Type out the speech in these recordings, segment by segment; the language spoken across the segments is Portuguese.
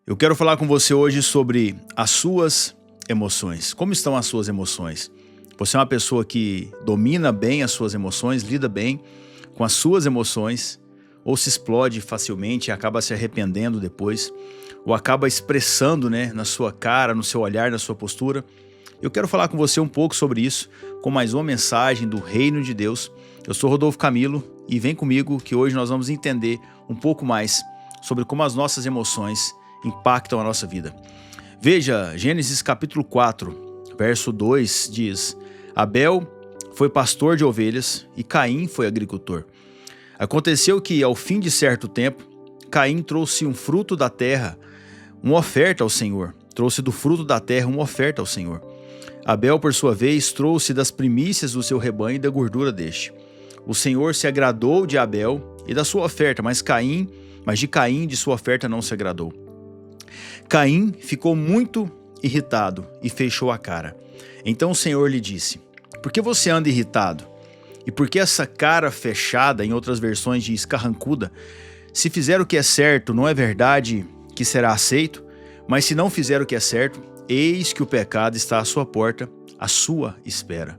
Eu quero falar com você hoje sobre as suas emoções. Como estão as suas emoções? Você é uma pessoa que domina bem as suas emoções, lida bem com as suas emoções, ou se explode facilmente e acaba se arrependendo depois, ou acaba expressando, na sua cara, no seu olhar, na sua postura. Eu quero falar com você um pouco sobre isso, com mais uma mensagem do Reino de Deus. Eu sou Rodolfo Camilo e vem comigo que hoje nós vamos entender um pouco mais sobre como as nossas emoções impactam a nossa vida. Veja, Gênesis capítulo 4, verso 2 diz: Abel foi pastor de ovelhas e Caim foi agricultor. Aconteceu que, ao fim de certo tempo, Caim trouxe um fruto da terra, uma oferta ao Senhor. Trouxe do fruto da terra uma oferta ao Senhor. Abel, por sua vez, trouxe das primícias do seu rebanho e da gordura deste. O Senhor se agradou de Abel e da sua oferta, mas de Caim de sua oferta não se agradou. Caim ficou muito irritado e fechou a cara. Então o Senhor lhe disse: Por que você anda irritado? E por que essa cara fechada, em outras versões diz carrancuda? Se fizer o que é certo, não é verdade que será aceito? Mas se não fizer o que é certo, eis que o pecado está à sua porta, à sua espera.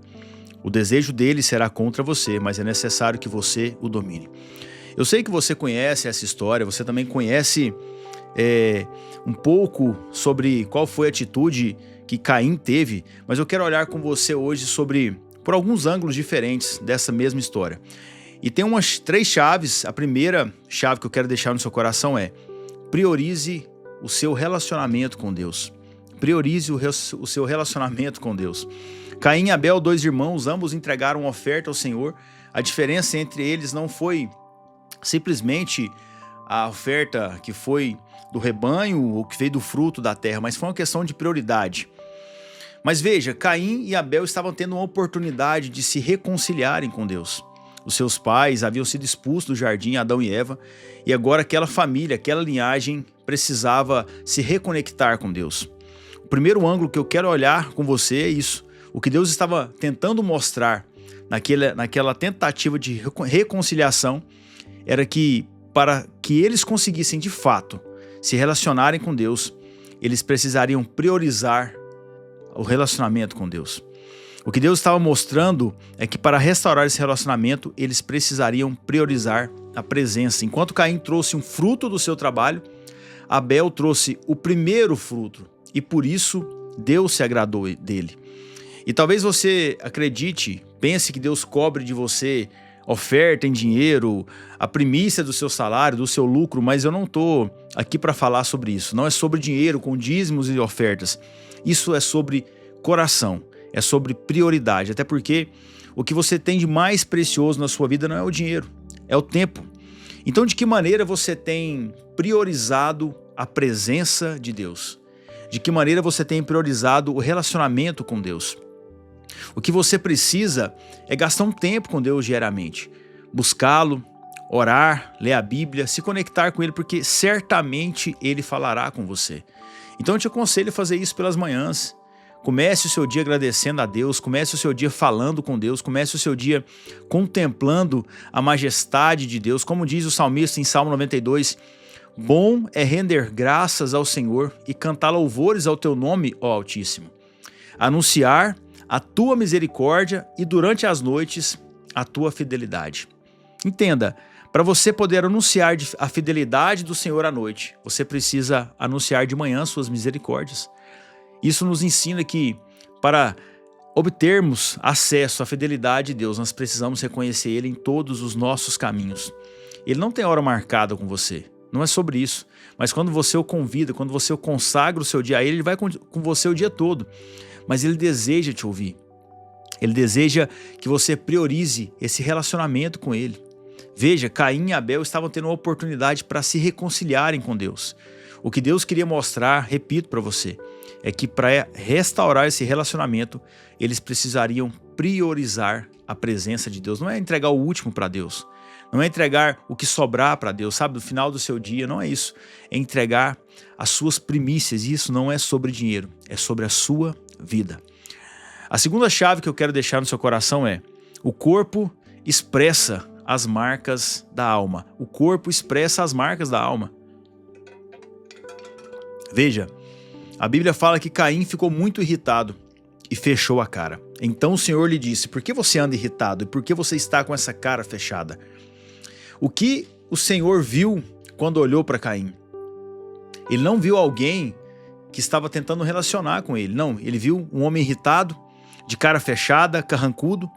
O desejo dele será contra você, mas é necessário que você o domine. Eu sei que você conhece essa história, você também conhece um pouco sobre qual foi a atitude que Caim teve, mas eu quero olhar com você hoje por alguns ângulos diferentes dessa mesma história. E tem umas 3 chaves. A primeira chave que eu quero deixar no seu coração é: priorize o seu relacionamento com Deus. Priorize o seu relacionamento com Deus. Caim e Abel, 2 irmãos, ambos entregaram uma oferta ao Senhor. A diferença entre eles não foi simplesmente a oferta que foi do rebanho ou que veio do fruto da terra, mas foi uma questão de prioridade. Mas veja, Caim e Abel estavam tendo uma oportunidade de se reconciliarem com Deus. Os seus pais haviam sido expulsos do jardim, Adão e Eva, e agora aquela família, aquela linhagem precisava se reconectar com Deus. O primeiro ângulo que eu quero olhar com você é isso. O que Deus estava tentando mostrar naquela tentativa de reconciliação era que, para que eles conseguissem de fato se relacionarem com Deus, eles precisariam priorizar o relacionamento com Deus. O que Deus estava mostrando é que, para restaurar esse relacionamento, eles precisariam priorizar a presença. Enquanto Caim trouxe um fruto do seu trabalho, Abel trouxe o primeiro fruto, e por isso Deus se agradou dele. E talvez você pense que Deus cobre de você oferta em dinheiro, a primícia do seu salário, do seu lucro, mas eu não estou aqui para falar sobre isso. Não é sobre dinheiro com dízimos e ofertas. Isso é sobre coração, é sobre prioridade. Até porque o que você tem de mais precioso na sua vida não é o dinheiro, é o tempo. Então, de que maneira você tem priorizado a presença de Deus? De que maneira você tem priorizado o relacionamento com Deus? O que você precisa é gastar um tempo com Deus diariamente. Buscá-lo, orar, ler a Bíblia, se conectar com Ele, porque certamente Ele falará com você. Então eu te aconselho a fazer isso pelas manhãs. Comece o seu dia agradecendo a Deus, comece o seu dia falando com Deus, comece o seu dia contemplando a majestade de Deus. Como diz o salmista em Salmo 92, bom é render graças ao Senhor e cantar louvores ao teu nome, ó Altíssimo. Anunciar a tua misericórdia e durante as noites a tua fidelidade. Entenda, para você poder anunciar a fidelidade do Senhor à noite, você precisa anunciar de manhã suas misericórdias. Isso nos ensina que, para obtermos acesso à fidelidade de Deus, nós precisamos reconhecer Ele em todos os nossos caminhos. Ele não tem hora marcada com você, não é sobre isso. Mas quando você o convida, quando você o consagra o seu dia a Ele, Ele vai com você o dia todo. Mas Ele deseja te ouvir. Ele deseja que você priorize esse relacionamento com Ele. Veja, Caim e Abel estavam tendo uma oportunidade para se reconciliarem com Deus. O que Deus queria mostrar, repito para você, é que para restaurar esse relacionamento, eles precisariam priorizar a presença de Deus. Não é entregar o último para Deus. Não é entregar o que sobrar para Deus, sabe? No final do seu dia, não é isso. É entregar as suas primícias. E isso não é sobre dinheiro, é sobre a sua vida. A segunda chave que eu quero deixar no seu coração é: o corpo expressa as marcas da alma. O corpo expressa as marcas da alma. Veja, a Bíblia fala que Caim ficou muito irritado e fechou a cara. Então o Senhor lhe disse: por que você anda irritado e por que você está com essa cara fechada? O que o Senhor viu quando olhou para Caim? Ele não viu alguém que estava tentando relacionar com ele. Não, ele viu um homem irritado, de cara fechada, carrancudo.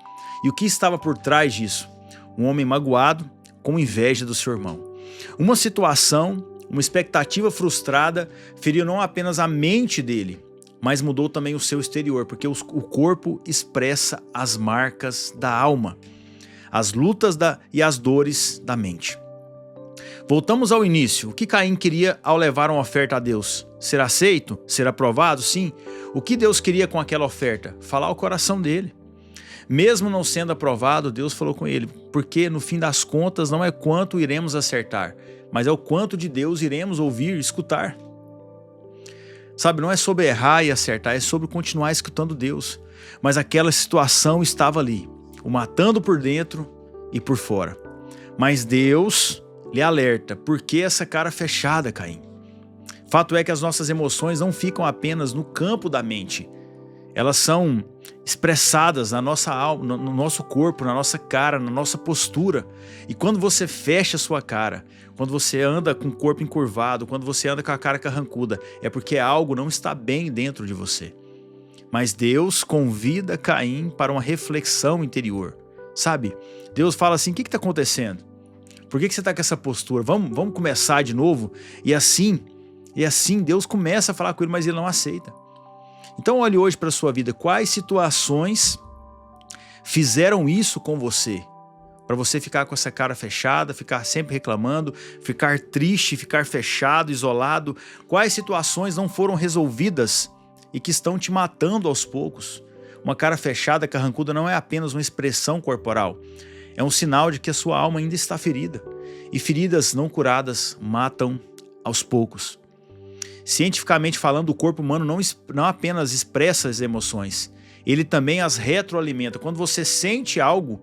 E o que estava por trás disso? Um homem magoado, com inveja do seu irmão. Uma situação, uma expectativa frustrada feriu não apenas a mente dele, mas mudou também o seu exterior, porque o corpo expressa as marcas da alma, as lutas e as dores da mente. Voltamos ao início. O que Caim queria ao levar uma oferta a Deus? Ser aceito? Ser aprovado? Sim. O que Deus queria com aquela oferta? Falar ao coração dele. Mesmo não sendo aprovado, Deus falou com ele, porque no fim das contas não é quanto iremos acertar, mas é o quanto de Deus iremos ouvir e escutar. Sabe, não é sobre errar e acertar, é sobre continuar escutando Deus. Mas aquela situação estava ali, o matando por dentro e por fora. Mas Deus lhe alerta: por que essa cara fechada, Caim? Fato é que as nossas emoções não ficam apenas no campo da mente. Elas são expressadas na nossa alma, no nosso corpo, na nossa cara, na nossa postura. E quando você fecha a sua cara, quando você anda com o corpo encurvado, quando você anda com a cara carrancuda, é porque algo não está bem dentro de você. Mas Deus convida Caim para uma reflexão interior. Sabe? Deus fala assim: o que está acontecendo? Por que você está com essa postura? Vamos começar de novo? E assim Deus começa a falar com ele, mas ele não aceita. Então olhe hoje para a sua vida. Quais situações fizeram isso com você? Para você ficar com essa cara fechada, ficar sempre reclamando, ficar triste, ficar fechado, isolado. Quais situações não foram resolvidas e que estão te matando aos poucos? Uma cara fechada, carrancuda, não é apenas uma expressão corporal. É um sinal de que a sua alma ainda está ferida. E feridas não curadas matam aos poucos. Cientificamente falando, o corpo humano não apenas expressa as emoções, ele também as retroalimenta. Quando você sente algo,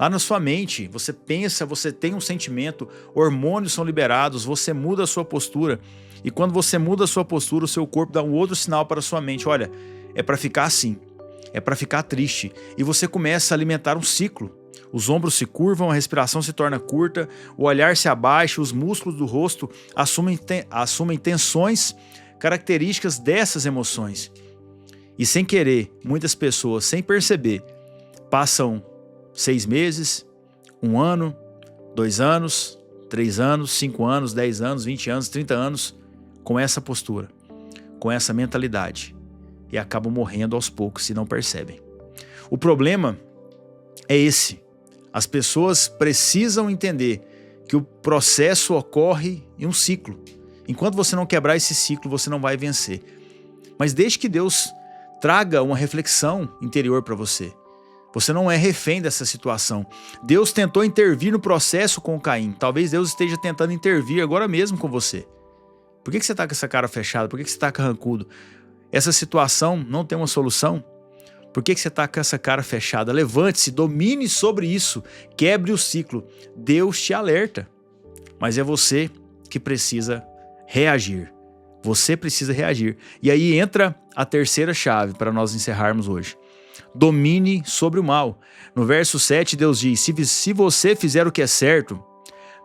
lá na sua mente, você pensa, você tem um sentimento, hormônios são liberados, você muda a sua postura. E quando você muda a sua postura, o seu corpo dá um outro sinal para a sua mente: olha, é para ficar assim, é para ficar triste. E você começa a alimentar um ciclo. Os ombros se curvam, a respiração se torna curta, o olhar se abaixa, os músculos do rosto assumem tensões características dessas emoções. E sem querer, muitas pessoas, sem perceber, passam 6 meses, 1 ano, 2 anos, 3 anos, 5 anos, 10 anos, 20 anos, 30 anos com essa postura, com essa mentalidade, e acabam morrendo aos poucos se não percebem. O problema é esse. As pessoas precisam entender que o processo ocorre em um ciclo. Enquanto você não quebrar esse ciclo, você não vai vencer. Mas deixe que Deus traga uma reflexão interior para você. Você não é refém dessa situação. Deus tentou intervir no processo com Caim. Talvez Deus esteja tentando intervir agora mesmo com você. Por que você está com essa cara fechada? Por que você está carrancudo? Essa situação não tem uma solução? Por que você está com essa cara fechada? Levante-se, domine sobre isso, quebre o ciclo. Deus te alerta, mas é você que precisa reagir. Você precisa reagir. E aí entra a terceira chave para nós encerrarmos hoje. Domine sobre o mal. No verso 7, Deus diz: se você fizer o que é certo,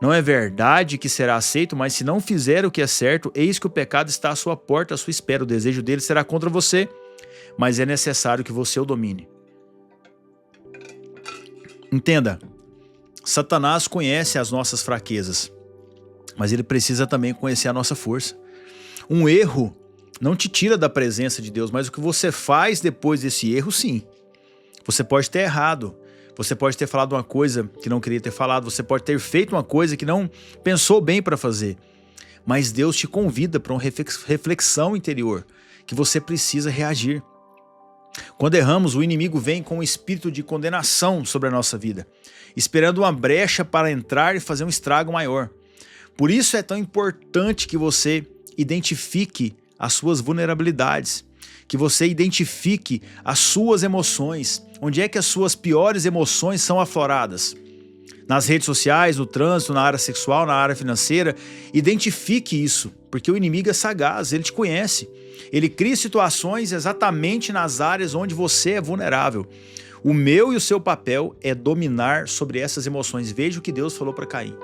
não é verdade que será aceito, mas se não fizer o que é certo, eis que o pecado está à sua porta, à sua espera. O desejo dele será contra você, mas é necessário que você o domine. Entenda, Satanás conhece as nossas fraquezas, mas ele precisa também conhecer a nossa força. Um erro não te tira da presença de Deus, mas o que você faz depois desse erro, sim. Você pode ter errado, você pode ter falado uma coisa que não queria ter falado, você pode ter feito uma coisa que não pensou bem para fazer, mas Deus te convida para uma reflexão interior, que você precisa reagir. Quando erramos, o inimigo vem com um espírito de condenação sobre a nossa vida, esperando uma brecha para entrar e fazer um estrago maior. Por isso é tão importante que você identifique as suas vulnerabilidades, que você identifique as suas emoções, onde é que as suas piores emoções são afloradas. nas redes sociais, no trânsito, na área sexual, na área financeira. Identifique isso, porque o inimigo é sagaz, ele te conhece. Ele cria situações exatamente nas áreas onde você é vulnerável. O meu e o seu papel é dominar sobre essas emoções. Veja o que Deus falou para Caim.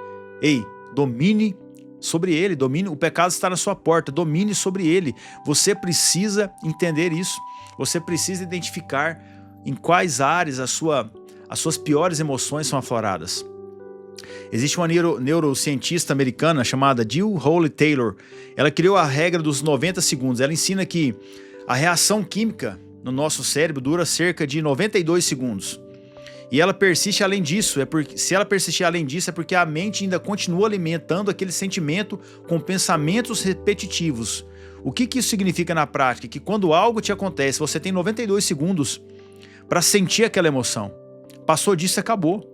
Ei, domine sobre ele, domine. O pecado está na sua porta, domine sobre ele. Você precisa entender isso. Você precisa identificar em quais áreas as suas piores emoções são afloradas. Existe uma neurocientista americana chamada Jill Holly Taylor. Ela criou a regra dos 90 segundos. Ela ensina que a reação química no nosso cérebro dura cerca de 92 segundos. E ela persiste além disso. Se ela persistir além disso, é porque a mente ainda continua alimentando aquele sentimento com pensamentos repetitivos. O que isso significa na prática? Que quando algo te acontece, você tem 92 segundos para sentir aquela emoção. Passou disso, acabou.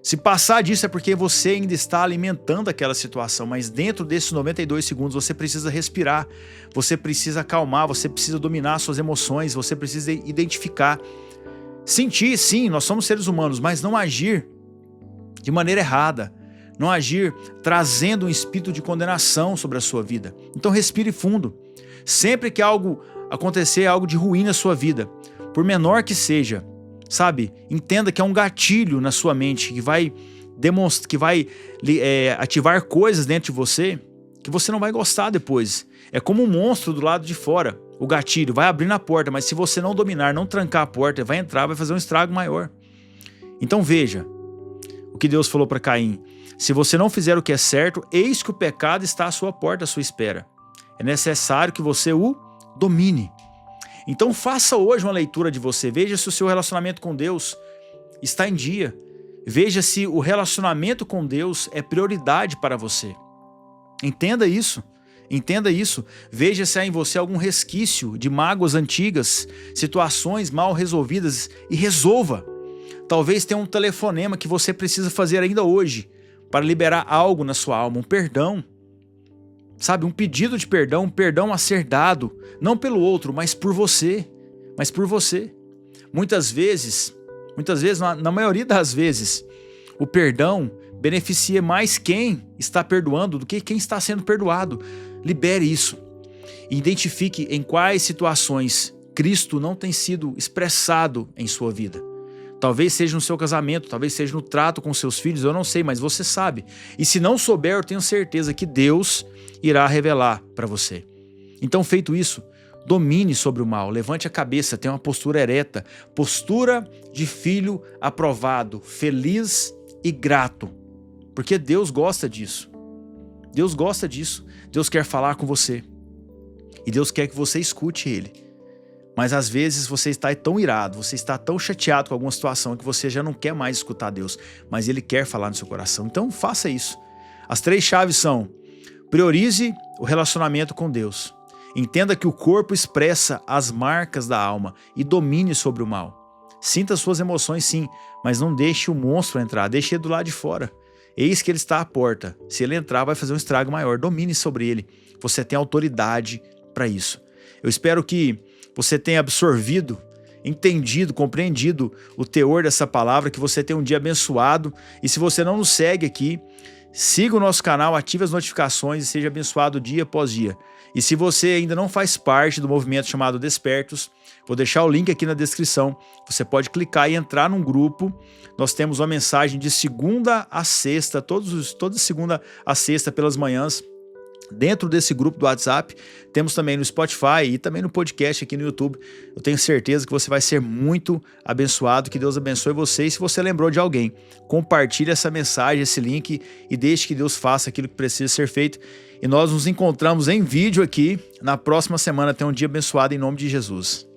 Se passar disso é porque você ainda está alimentando aquela situação, mas dentro desses 92 segundos você precisa respirar, você precisa acalmar, você precisa dominar suas emoções, você precisa identificar. Sentir, sim, nós somos seres humanos, mas não agir de maneira errada, não agir trazendo um espírito de condenação sobre a sua vida. Então respire fundo. Sempre que algo acontecer, algo de ruim na sua vida, por menor que seja, sabe, entenda que é um gatilho na sua mente que vai ativar coisas dentro de você que você não vai gostar depois. É como um monstro do lado de fora. O gatilho vai abrir na porta, mas se você não dominar, não trancar a porta, vai entrar, vai fazer um estrago maior. Então veja o que Deus falou para Caim. Se você não fizer o que é certo, eis que o pecado está à sua porta, à sua espera. É necessário que você o domine. Então faça hoje uma leitura de você. Veja se o seu relacionamento com Deus está em dia. Veja se o relacionamento com Deus é prioridade para você. Entenda isso. Entenda isso. Veja se há em você algum resquício de mágoas antigas, situações mal resolvidas e resolva. Talvez tenha um telefonema que você precisa fazer ainda hoje para liberar algo na sua alma, um perdão. Sabe, um pedido de perdão, um perdão a ser dado, não pelo outro, mas por você. Mas por você. Muitas vezes, na maioria das vezes, o perdão beneficia mais quem está perdoando do que quem está sendo perdoado. Libere isso. Identifique em quais situações Cristo não tem sido expressado em sua vida. Talvez seja no seu casamento, talvez seja no trato com seus filhos, eu não sei, mas você sabe. E se não souber, eu tenho certeza que Deus irá revelar para você. Então, feito isso, domine sobre o mal, levante a cabeça, tenha uma postura ereta, postura de filho aprovado, feliz e grato. Porque Deus gosta disso. Deus gosta disso. Deus quer falar com você. E Deus quer que você escute Ele. Mas às vezes você está tão irado, você está tão chateado com alguma situação que você já não quer mais escutar Deus. Mas Ele quer falar no seu coração. Então faça isso. As 3 chaves são: priorize o relacionamento com Deus. Entenda que o corpo expressa as marcas da alma e domine sobre o mal. Sinta suas emoções sim, mas não deixe o monstro entrar, deixe ele do lado de fora. Eis que ele está à porta. Se ele entrar, vai fazer um estrago maior. Domine sobre ele. Você tem autoridade para isso. Eu espero que você tenha absorvido, entendido, compreendido o teor dessa palavra, que você tenha um dia abençoado. E se você não nos segue aqui, siga o nosso canal, ative as notificações e seja abençoado dia após dia. E se você ainda não faz parte do movimento chamado Despertos, vou deixar o link aqui na descrição. Você pode clicar e entrar num grupo. Nós temos uma mensagem de segunda a sexta, toda segunda a sexta pelas manhãs. Dentro desse grupo do WhatsApp, temos também no Spotify e também no podcast aqui no YouTube. Eu tenho certeza que você vai ser muito abençoado, que Deus abençoe você. E se você lembrou de alguém, compartilhe essa mensagem, esse link e deixe que Deus faça aquilo que precisa ser feito. E nós nos encontramos em vídeo aqui na próxima semana. Tenha um dia abençoado em nome de Jesus.